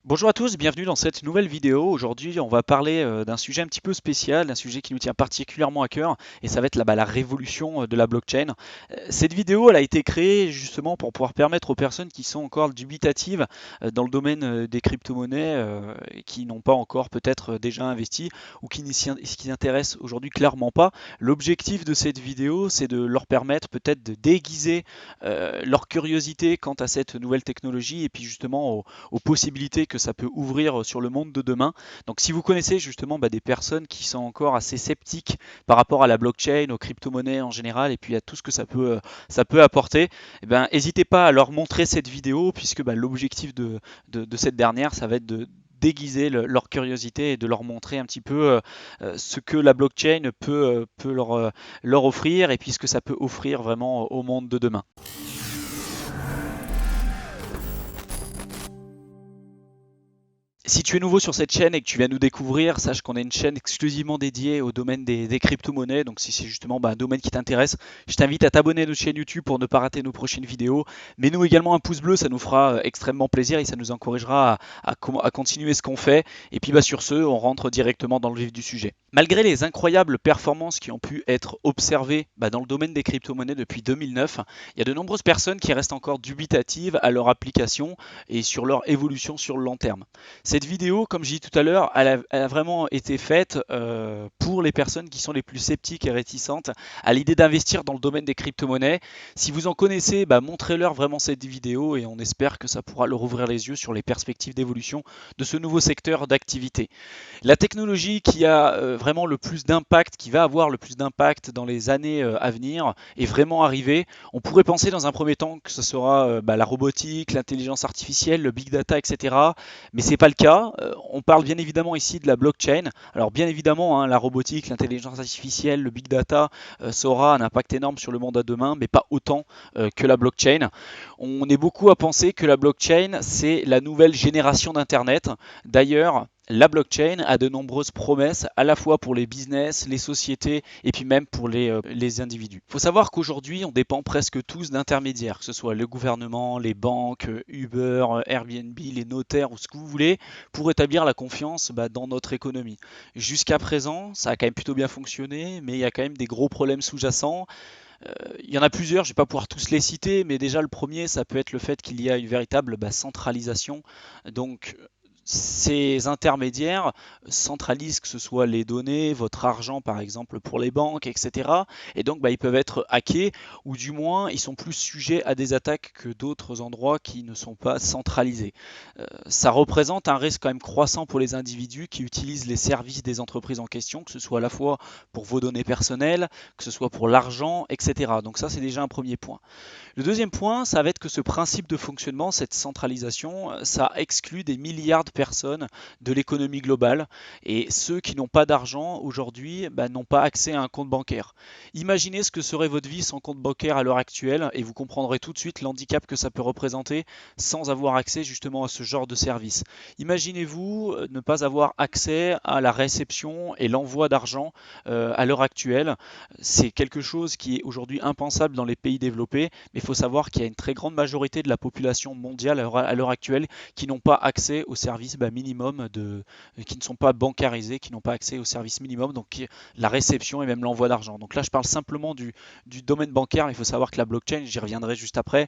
Bonjour à tous, bienvenue dans cette nouvelle vidéo. Aujourd'hui, on va parler d'un sujet un petit peu spécial, d'un sujet qui nous tient particulièrement à cœur, et ça va être la révolution de la blockchain. Cette vidéo, elle a été créée justement pour pouvoir permettre aux personnes qui sont encore dubitatives dans le domaine des crypto-monnaies, qui n'ont pas encore peut-être déjà investi ou qui n'y s'y intéressent aujourd'hui clairement pas. L'objectif de cette vidéo, c'est de leur permettre peut-être de déguiser leur curiosité quant à cette nouvelle technologie et puis justement aux possibilités que ça peut ouvrir sur le monde de demain. Donc si vous connaissez justement des personnes qui sont encore assez sceptiques par rapport à la blockchain, aux crypto-monnaies en général et puis à tout ce que ça peut apporter, eh ben, n'hésitez pas à leur montrer cette vidéo puisque l'objectif de cette dernière, ça va être de déguiser leur curiosité et de leur montrer un petit peu ce que la blockchain peut leur offrir et puis ce que ça peut offrir vraiment au monde de demain. Si tu es nouveau sur cette chaîne et que tu viens nous découvrir, sache qu'on a une chaîne exclusivement dédiée au domaine des crypto-monnaies. Donc si c'est justement un domaine qui t'intéresse, je t'invite à t'abonner à notre chaîne YouTube pour ne pas rater nos prochaines vidéos. Mets-nous également un pouce bleu, ça nous fera extrêmement plaisir et ça nous encouragera à continuer ce qu'on fait. Et puis sur ce, on rentre directement dans le vif du sujet. Malgré les incroyables performances qui ont pu être observées dans le domaine des crypto-monnaies depuis 2009, il y a de nombreuses personnes qui restent encore dubitatives à leur application et sur leur évolution sur le long terme. Cette vidéo, comme je dis tout à l'heure, elle a vraiment été faite pour les personnes qui sont les plus sceptiques et réticentes à l'idée d'investir dans le domaine des crypto-monnaies. Si vous en connaissez, montrez-leur vraiment cette vidéo et on espère que ça pourra leur ouvrir les yeux sur les perspectives d'évolution de ce nouveau secteur d'activité. La technologie qui a vraiment le plus d'impact, qui va avoir le plus d'impact dans les années à venir, est vraiment arrivée. On pourrait penser dans un premier temps que ce sera la robotique, l'intelligence artificielle, le big data, etc. Mais ce n'est pas le cas. On parle bien évidemment ici de la blockchain. Alors bien évidemment, la robotique, l'intelligence artificielle, le big data, ça aura un impact énorme sur le monde à demain, mais pas autant que la blockchain. On est beaucoup à penser que la blockchain, c'est la nouvelle génération d'Internet. D'ailleurs, la blockchain a de nombreuses promesses à la fois pour les business, les sociétés et puis même pour les individus. Il faut savoir qu'aujourd'hui, on dépend presque tous d'intermédiaires, que ce soit le gouvernement, les banques, Uber, Airbnb, les notaires ou ce que vous voulez, pour établir la confiance dans notre économie. Jusqu'à présent, ça a quand même plutôt bien fonctionné, mais il y a quand même des gros problèmes sous-jacents. Il y en a plusieurs, je ne vais pas pouvoir tous les citer, mais déjà le premier, ça peut être le fait qu'il y a une véritable centralisation. Donc ces intermédiaires centralisent que ce soit les données, votre argent par exemple pour les banques, etc. Et donc ils peuvent être hackés ou du moins ils sont plus sujets à des attaques que d'autres endroits qui ne sont pas centralisés. Ça représente un risque quand même croissant pour les individus qui utilisent les services des entreprises en question, que ce soit à la fois pour vos données personnelles, que ce soit pour l'argent, etc. Donc ça c'est déjà un premier point. Le deuxième point, ça va être que ce principe de fonctionnement, cette centralisation, ça exclut des milliards de personnes de l'économie globale et ceux qui n'ont pas d'argent aujourd'hui n'ont pas accès à un compte bancaire. Imaginez ce que serait votre vie sans compte bancaire à l'heure actuelle et vous comprendrez tout de suite l'handicap que ça peut représenter sans avoir accès justement à ce genre de service. Imaginez-vous ne pas avoir accès à la réception et l'envoi d'argent à l'heure actuelle. C'est quelque chose qui est aujourd'hui impensable dans les pays développés, mais il faut savoir qu'il y a une très grande majorité de la population mondiale à l'heure actuelle qui n'ont pas accès aux services minimum, qui ne sont pas bancarisés, qui n'ont pas accès aux services minimum, donc la réception et même l'envoi d'argent. Donc là, je parle simplement du domaine bancaire, mais il faut savoir que la blockchain, j'y reviendrai juste après,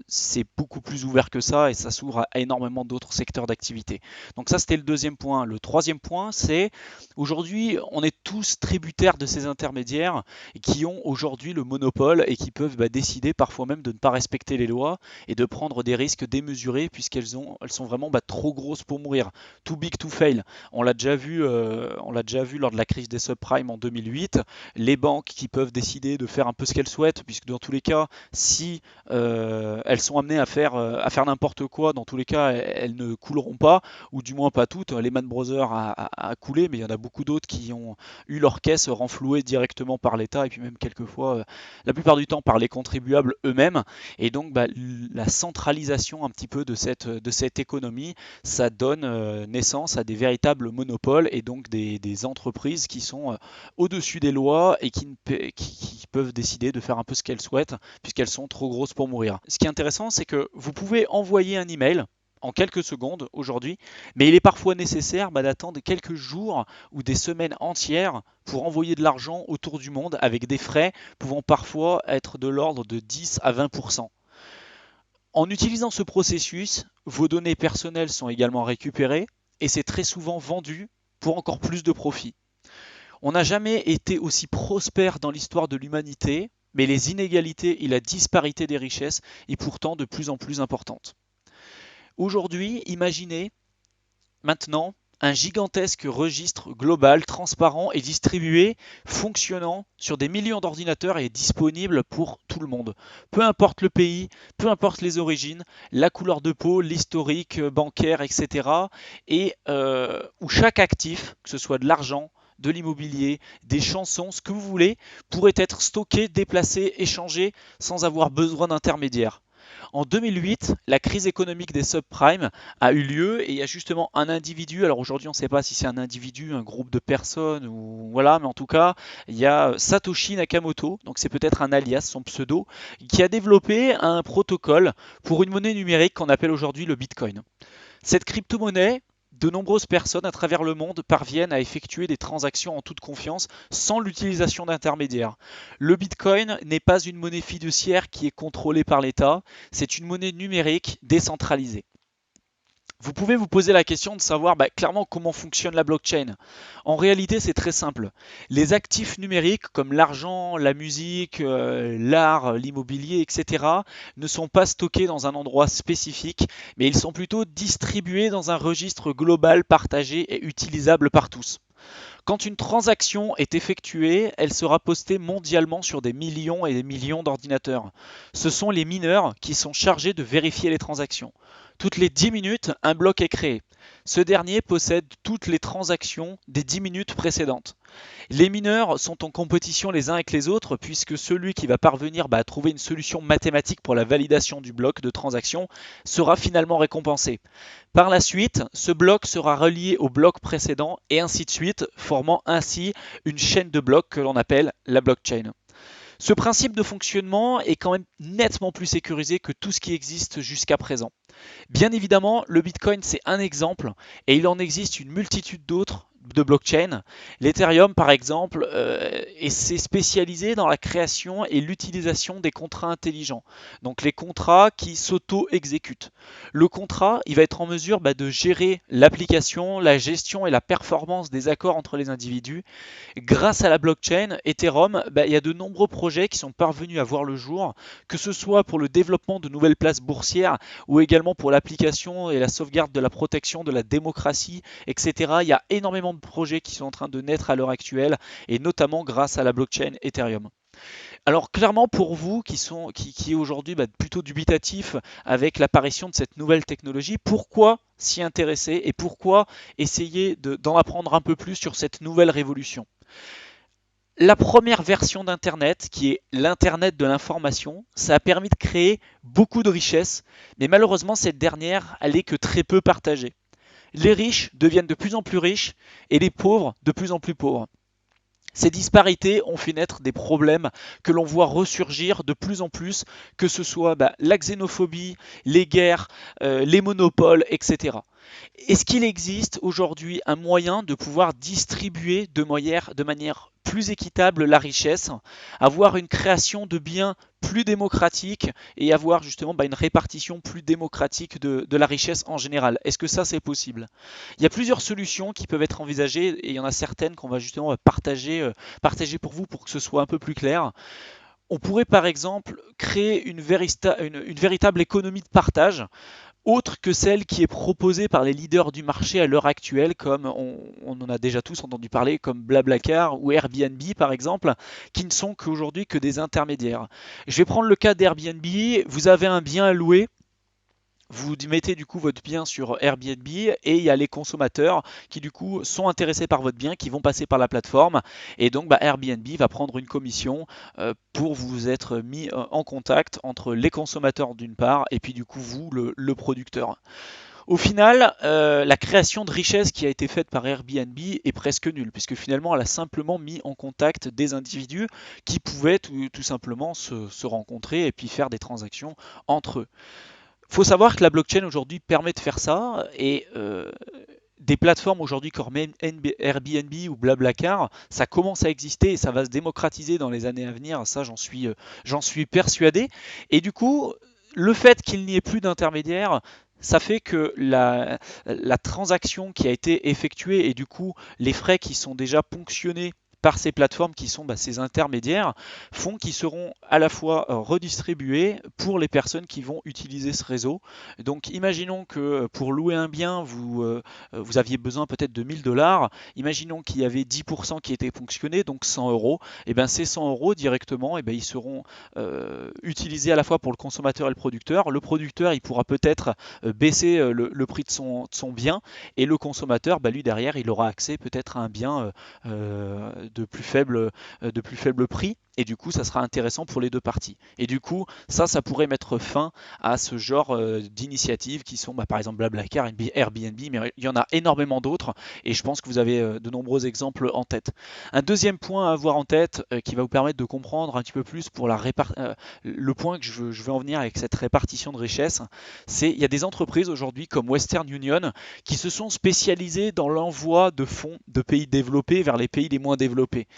c'est beaucoup plus ouvert que ça et ça s'ouvre à énormément d'autres secteurs d'activité. Donc ça, c'était le deuxième point. Le troisième point, c'est aujourd'hui, on est tous tributaires de ces intermédiaires qui ont aujourd'hui le monopole et qui peuvent décider parfois même de ne pas respecter les lois et de prendre des risques démesurés puisqu'elles sont vraiment trop grosses pour mourir. Too big to fail. On l'a déjà vu lors de la crise des subprimes en 2008. Les banques qui peuvent décider de faire un peu ce qu'elles souhaitent, puisque dans tous les cas, si elles sont amenées à faire n'importe quoi, dans tous les cas, elles ne couleront pas, ou du moins pas toutes. Lehman Brothers a coulé, mais il y en a beaucoup d'autres qui ont eu leur caisse renflouée directement par l'État et puis même quelquefois, la plupart du temps, par les contribuables eux-mêmes. Et donc la centralisation un petit peu de cette économie, ça donne naissance à des véritables monopoles et donc des entreprises qui sont au-dessus des lois et qui peuvent décider de faire un peu ce qu'elles souhaitent puisqu'elles sont trop grosses pour mourir. Ce qui est intéressant, c'est que vous pouvez envoyer un email en quelques secondes aujourd'hui, mais il est parfois nécessaire d'attendre quelques jours ou des semaines entières pour envoyer de l'argent autour du monde avec des frais pouvant parfois être de l'ordre de 10 à 20%. En utilisant ce processus, vos données personnelles sont également récupérées et c'est très souvent vendu pour encore plus de profit. On n'a jamais été aussi prospère dans l'histoire de l'humanité, mais les inégalités et la disparité des richesses est pourtant de plus en plus importante. Aujourd'hui, imaginez maintenant un gigantesque registre global, transparent et distribué, fonctionnant sur des millions d'ordinateurs et disponible pour tout le monde. Peu importe le pays, peu importe les origines, la couleur de peau, l'historique bancaire, etc. Et où chaque actif, que ce soit de l'argent, de l'immobilier, des chansons, ce que vous voulez, pourrait être stocké, déplacé, échangé sans avoir besoin d'intermédiaires. En 2008, la crise économique des subprimes a eu lieu et il y a justement un individu, alors aujourd'hui on ne sait pas si c'est un individu, un groupe de personnes ou voilà, mais en tout cas il y a Satoshi Nakamoto, donc c'est peut-être un alias, son pseudo, qui a développé un protocole pour une monnaie numérique qu'on appelle aujourd'hui le Bitcoin. Cette crypto-monnaie, de nombreuses personnes à travers le monde parviennent à effectuer des transactions en toute confiance sans l'utilisation d'intermédiaires. Le Bitcoin n'est pas une monnaie fiduciaire qui est contrôlée par l'État, c'est une monnaie numérique décentralisée. Vous pouvez vous poser la question de savoir clairement comment fonctionne la blockchain. En réalité, c'est très simple. Les actifs numériques comme l'argent, la musique, l'art, l'immobilier, etc. ne sont pas stockés dans un endroit spécifique, mais ils sont plutôt distribués dans un registre global partagé et utilisable par tous. Quand une transaction est effectuée, elle sera postée mondialement sur des millions et des millions d'ordinateurs. Ce sont les mineurs qui sont chargés de vérifier les transactions. Toutes les 10 minutes, un bloc est créé. Ce dernier possède toutes les transactions des 10 minutes précédentes. Les mineurs sont en compétition les uns avec les autres puisque celui qui va parvenir à trouver une solution mathématique pour la validation du bloc de transaction sera finalement récompensé. Par la suite, ce bloc sera relié au bloc précédent et ainsi de suite, formant ainsi une chaîne de blocs que l'on appelle la blockchain. Ce principe de fonctionnement est quand même nettement plus sécurisé que tout ce qui existe jusqu'à présent. Bien évidemment, le Bitcoin, c'est un exemple et il en existe une multitude d'autres de blockchain. L'Ethereum, par exemple, s'est spécialisé dans la création et l'utilisation des contrats intelligents. Donc les contrats qui s'auto-exécutent. Le contrat, il va être en mesure de gérer l'application, la gestion et la performance des accords entre les individus. Grâce à la blockchain Ethereum, il y a de nombreux projets qui sont parvenus à voir le jour, que ce soit pour le développement de nouvelles places boursières ou également pour l'application et la sauvegarde de la protection de la démocratie, etc. Il y a énormément de projets qui sont en train de naître à l'heure actuelle et notamment grâce à la blockchain Ethereum. Alors clairement pour vous qui est aujourd'hui plutôt dubitatif avec l'apparition de cette nouvelle technologie, pourquoi s'y intéresser et pourquoi essayer d'en apprendre un peu plus sur cette nouvelle révolution? La première version d'Internet, qui est l'Internet de l'information, ça a permis de créer beaucoup de richesses, mais malheureusement cette dernière, elle est que très peu partagée. Les riches deviennent de plus en plus riches et les pauvres de plus en plus pauvres. Ces disparités ont fait naître des problèmes que l'on voit ressurgir de plus en plus, que ce soit la xénophobie, les guerres, les monopoles, etc. Est-ce qu'il existe aujourd'hui un moyen de pouvoir distribuer de manière plus équitable la richesse, avoir une création de biens plus démocratique et avoir justement une répartition plus démocratique de la richesse en général? Est-ce que ça c'est possible? Il y a plusieurs solutions qui peuvent être envisagées et il y en a certaines qu'on va justement partager pour vous pour que ce soit un peu plus clair. On pourrait par exemple créer une véritable économie de partage autre que celle qui est proposée par les leaders du marché à l'heure actuelle, comme on en a déjà tous entendu parler, comme Blablacar ou Airbnb par exemple, qui ne sont qu'aujourd'hui que des intermédiaires. Je vais prendre le cas d'Airbnb, vous avez un bien à louer, vous mettez du coup votre bien sur Airbnb et il y a les consommateurs qui du coup sont intéressés par votre bien, qui vont passer par la plateforme et donc Airbnb va prendre une commission pour vous être mis en contact entre les consommateurs d'une part et puis du coup vous le producteur. Au final, la création de richesse qui a été faite par Airbnb est presque nulle, puisque finalement elle a simplement mis en contact des individus qui pouvaient tout simplement se rencontrer et puis faire des transactions entre eux. Faut savoir que la blockchain aujourd'hui permet de faire ça et des plateformes aujourd'hui comme Airbnb ou Blablacar, ça commence à exister et ça va se démocratiser dans les années à venir. Ça, j'en suis persuadé. Et du coup, le fait qu'il n'y ait plus d'intermédiaires, ça fait que la transaction qui a été effectuée et du coup les frais qui sont déjà ponctionnés par ces plateformes qui sont ces intermédiaires font qu'ils seront à la fois redistribués pour les personnes qui vont utiliser ce réseau. Donc imaginons que pour louer un bien, vous aviez besoin peut-être de 1000 $. Imaginons qu'il y avait 10% qui étaient ponctionnés, donc 100 euros. Et bien ces 100 euros directement, et bien, ils seront utilisés à la fois pour le consommateur et le producteur. Le producteur, il pourra peut-être baisser le prix de son bien et le consommateur, lui derrière, il aura accès peut-être à un bien de plus faible prix. Et du coup, ça sera intéressant pour les deux parties. Et du coup, ça pourrait mettre fin à ce genre d'initiatives qui sont par exemple Blablacar, Airbnb, mais il y en a énormément d'autres et je pense que vous avez de nombreux exemples en tête. Un deuxième point à avoir en tête qui va vous permettre de comprendre un petit peu plus pour le point que je veux en venir avec cette répartition de richesse, c'est il y a des entreprises aujourd'hui comme Western Union qui se sont spécialisées dans l'envoi de fonds de pays développés vers les pays les moins développés.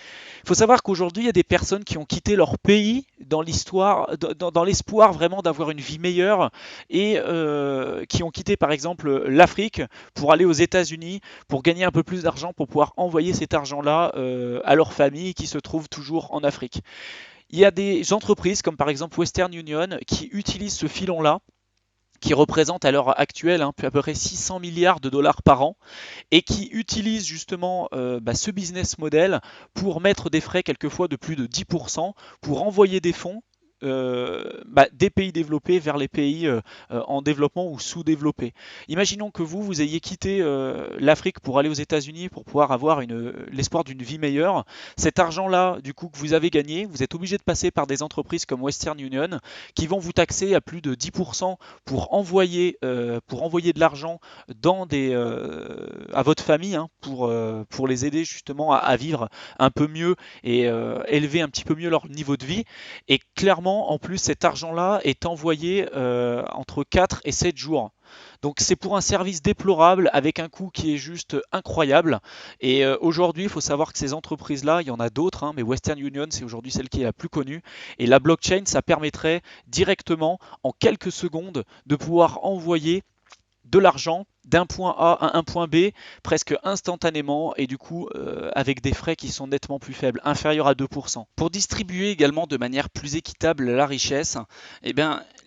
Il faut savoir qu'aujourd'hui, il y a des personnes qui ont quitté leur pays dans l'histoire, dans l'espoir vraiment d'avoir une vie meilleure et qui ont quitté par exemple l'Afrique pour aller aux États-Unis pour gagner un peu plus d'argent pour pouvoir envoyer cet argent-là à leur famille qui se trouve toujours en Afrique. Il y a des entreprises comme par exemple Western Union qui utilisent ce filon-là qui représente à l'heure actuelle à peu près 600 milliards de dollars par an et qui utilisent justement ce business model pour mettre des frais quelquefois de plus de 10% pour envoyer des fonds des pays développés vers les pays en développement ou sous-développés. Imaginons que vous ayez quitté l'Afrique pour aller aux États-Unis pour pouvoir avoir l'espoir d'une vie meilleure. Cet argent-là, du coup, que vous avez gagné, vous êtes obligé de passer par des entreprises comme Western Union qui vont vous taxer à plus de 10% pour envoyer de l'argent à votre famille pour les aider justement à vivre un peu mieux et élever un petit peu mieux leur niveau de vie. Et clairement, en plus, cet argent-là est envoyé entre 4 et 7 jours. Donc c'est pour un service déplorable avec un coût qui est juste incroyable. Et aujourd'hui, il faut savoir que ces entreprises-là, il y en a d'autres, mais Western Union, c'est aujourd'hui celle qui est la plus connue. Et la blockchain, ça permettrait directement, en quelques secondes, de pouvoir envoyer de l'argent d'un point A à un point B presque instantanément et du coup avec des frais qui sont nettement plus faibles, inférieurs à 2%. Pour distribuer également de manière plus équitable la richesse,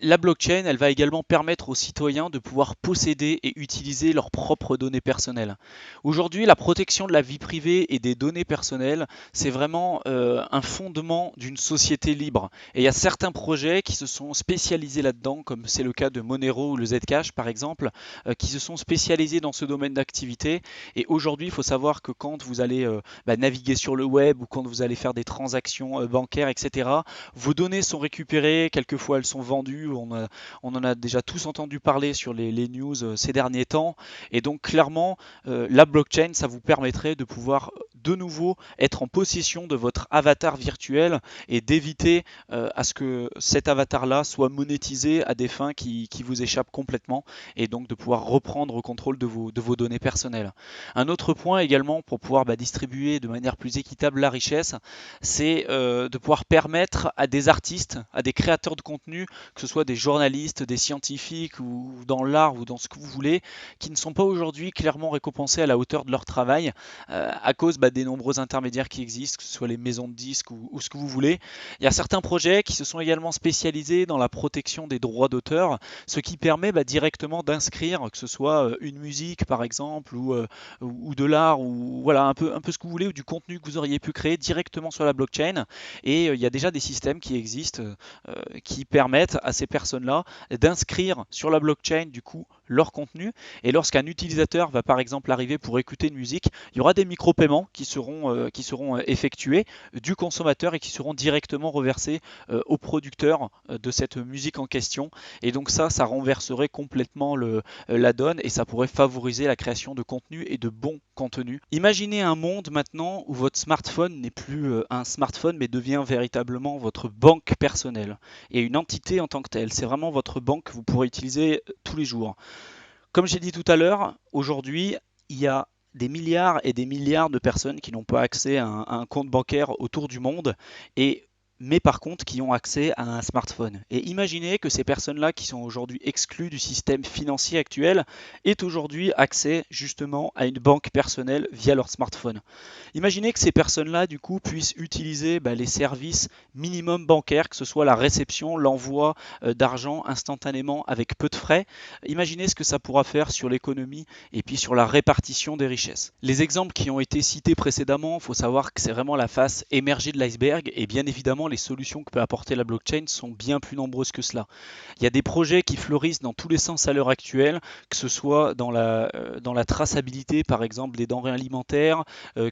la blockchain elle va également permettre aux citoyens de pouvoir posséder et utiliser leurs propres données personnelles. Aujourd'hui, la protection de la vie privée et des données personnelles, c'est vraiment un fondement d'une société libre. Et il y a certains projets qui se sont spécialisés là-dedans, comme c'est le cas de Monero ou le Zcash par exemple, qui se sont spécialisés dans ce domaine d'activité. Et aujourd'hui, il faut savoir que quand vous allez naviguer sur le web ou quand vous allez faire des transactions bancaires, etc., vos données sont récupérées, quelquefois elles sont vendues. On en a déjà tous entendu parler sur les news ces derniers temps. Et donc clairement, la blockchain, ça vous permettrait de pouvoir de nouveau être en possession de votre avatar virtuel et d'éviter à ce que cet avatar-là soit monétisé à des fins qui vous échappent complètement et donc de pouvoir reprendre le contrôle de vos données personnelles. Un autre point également pour pouvoir distribuer de manière plus équitable la richesse, c'est de pouvoir permettre à des artistes, à des créateurs de contenu, que ce soit des journalistes, des scientifiques ou dans l'art ou dans ce que vous voulez, qui ne sont pas aujourd'hui clairement récompensés à la hauteur de leur travail à cause des nombreux intermédiaires qui existent, que ce soit les maisons de disques ou ce que vous voulez. Il y a certains projets qui se sont également spécialisés dans la protection des droits d'auteur, ce qui permet directement d'inscrire, que ce soit une musique par exemple, ou de l'art, ou voilà, un peu ce que vous voulez, ou du contenu que vous auriez pu créer directement sur la blockchain. Et il y a déjà des systèmes qui existent qui permettent à ces personnes-là d'inscrire sur la blockchain du coup leur contenu. Et lorsqu'un utilisateur va par exemple arriver pour écouter une musique, il y aura des micro-paiements qui seront effectués du consommateur et qui seront directement reversés au producteur de cette musique en question. Et donc ça renverserait complètement la donne et ça pourrait favoriser la création de contenu et de bons contenus. Imaginez un monde maintenant où votre smartphone n'est plus un smartphone mais devient véritablement votre banque personnelle et une entité en tant que telle. C'est vraiment votre banque que vous pourrez utiliser tous les jours. Comme j'ai dit tout à l'heure, aujourd'hui, il y a des milliards et des milliards de personnes qui n'ont pas accès à un compte bancaire autour du monde, mais par contre qui ont accès à un smartphone. Et imaginez que ces personnes-là qui sont aujourd'hui exclues du système financier actuel aient aujourd'hui accès justement à une banque personnelle via leur smartphone. Imaginez que ces personnes-là du coup puissent utiliser les services minimum bancaires, que ce soit la réception, l'envoi d'argent instantanément avec peu de frais. Imaginez ce que ça pourra faire sur l'économie et puis sur la répartition des richesses. Les exemples qui ont été cités précédemment, il faut savoir que c'est vraiment la face émergée de l'iceberg et bien évidemment les solutions que peut apporter la blockchain sont bien plus nombreuses que cela. Il y a des projets qui fleurissent dans tous les sens à l'heure actuelle, que ce soit dans la traçabilité par exemple des denrées alimentaires,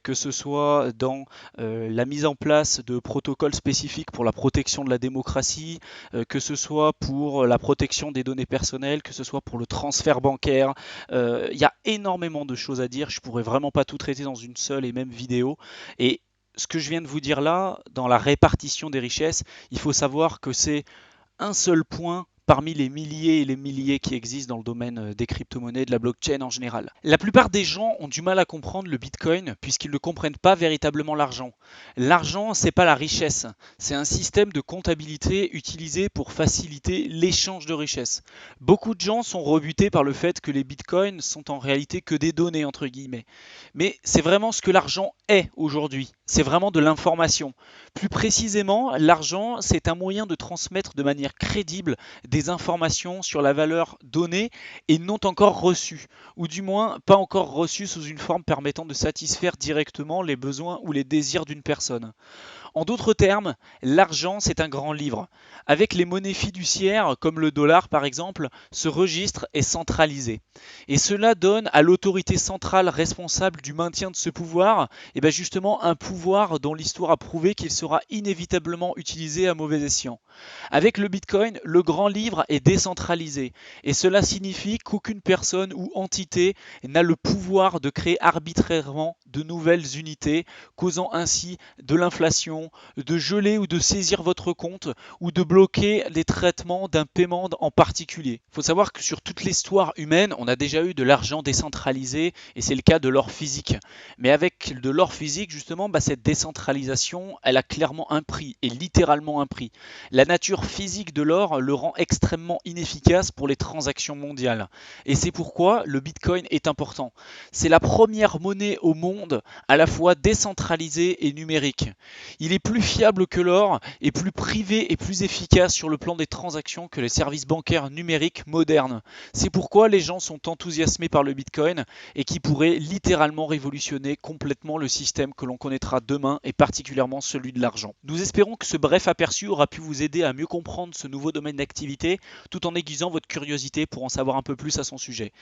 que ce soit dans la mise en place de protocoles spécifiques pour la protection de la démocratie, que ce soit pour la protection des données personnelles, que ce soit pour le transfert bancaire. Il y a énormément de choses à dire, je ne pourrais vraiment pas tout traiter dans une seule et même vidéo. Et ce que je viens de vous dire là, dans la répartition des richesses, il faut savoir que c'est un seul point parmi les milliers et les milliers qui existent dans le domaine des crypto-monnaies et de la blockchain en général. La plupart des gens ont du mal à comprendre le Bitcoin puisqu'ils ne comprennent pas véritablement l'argent. L'argent, c'est pas la richesse, c'est un système de comptabilité utilisé pour faciliter l'échange de richesses. Beaucoup de gens sont rebutés par le fait que les bitcoins sont en réalité que des données entre guillemets. Mais c'est vraiment ce que l'argent est aujourd'hui, c'est vraiment de l'information. Plus précisément, l'argent, c'est un moyen de transmettre de manière crédible des informations sur la valeur donnée et non encore reçue, ou du moins pas encore reçue sous une forme permettant de satisfaire directement les besoins ou les désirs d'une personne. En d'autres termes, l'argent, c'est un grand livre. Avec les monnaies fiduciaires, comme le dollar par exemple, ce registre est centralisé. Et cela donne à l'autorité centrale responsable du maintien de ce pouvoir, justement un pouvoir dont l'histoire a prouvé qu'il sera inévitablement utilisé à mauvais escient. Avec le Bitcoin, le grand livre est décentralisé. Et cela signifie qu'aucune personne ou entité n'a le pouvoir de créer arbitrairement de nouvelles unités, causant ainsi de l'inflation, de geler ou de saisir votre compte ou de bloquer les traitements d'un paiement en particulier. Il faut savoir que sur toute l'histoire humaine, on a déjà eu de l'argent décentralisé et c'est le cas de l'or physique. Mais avec de l'or physique, justement, cette décentralisation, elle a clairement un prix et littéralement un prix. La nature physique de l'or le rend extrêmement inefficace pour les transactions mondiales. Et c'est pourquoi le Bitcoin est important. C'est la première monnaie au monde à la fois décentralisée et numérique. Il est plus fiable que l'or et plus privé et plus efficace sur le plan des transactions que les services bancaires numériques modernes. C'est pourquoi les gens sont enthousiasmés par le Bitcoin et qui pourrait littéralement révolutionner complètement le système que l'on connaîtra demain et particulièrement celui de l'argent. Nous espérons que ce bref aperçu aura pu vous aider à mieux comprendre ce nouveau domaine d'activité tout en aiguisant votre curiosité pour en savoir un peu plus à son sujet.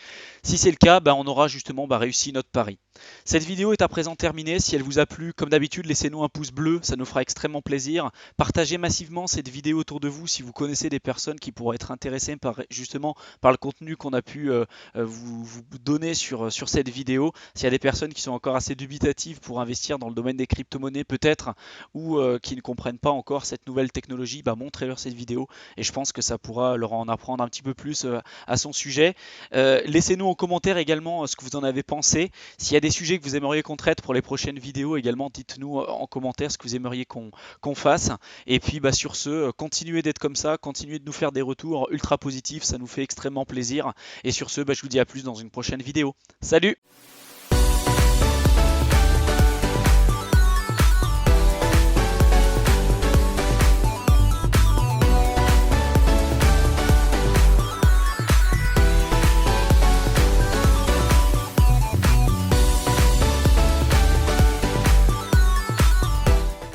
Si c'est le cas, on aura justement réussi notre pari. Cette vidéo est à présent terminée. Si elle vous a plu, comme d'habitude, laissez-nous un pouce bleu, ça nous fera extrêmement plaisir. Partagez massivement cette vidéo autour de vous si vous connaissez des personnes qui pourraient être intéressées par le contenu qu'on a pu vous donner sur cette vidéo. S'il y a des personnes qui sont encore assez dubitatives pour investir dans le domaine des crypto-monnaies peut-être ou qui ne comprennent pas encore cette nouvelle technologie, montrez-leur cette vidéo et je pense que ça pourra leur en apprendre un petit peu plus à son sujet. Laissez-nous en commentaire également ce que vous en avez pensé. S'il y a des sujets que vous aimeriez qu'on traite pour les prochaines vidéos également, dites-nous en commentaire ce que vous aimeriez qu'on fasse. Et puis sur ce, continuez d'être comme ça, continuez de nous faire des retours ultra positifs, ça nous fait extrêmement plaisir. Et sur ce, je vous dis à plus dans une prochaine vidéo. Salut!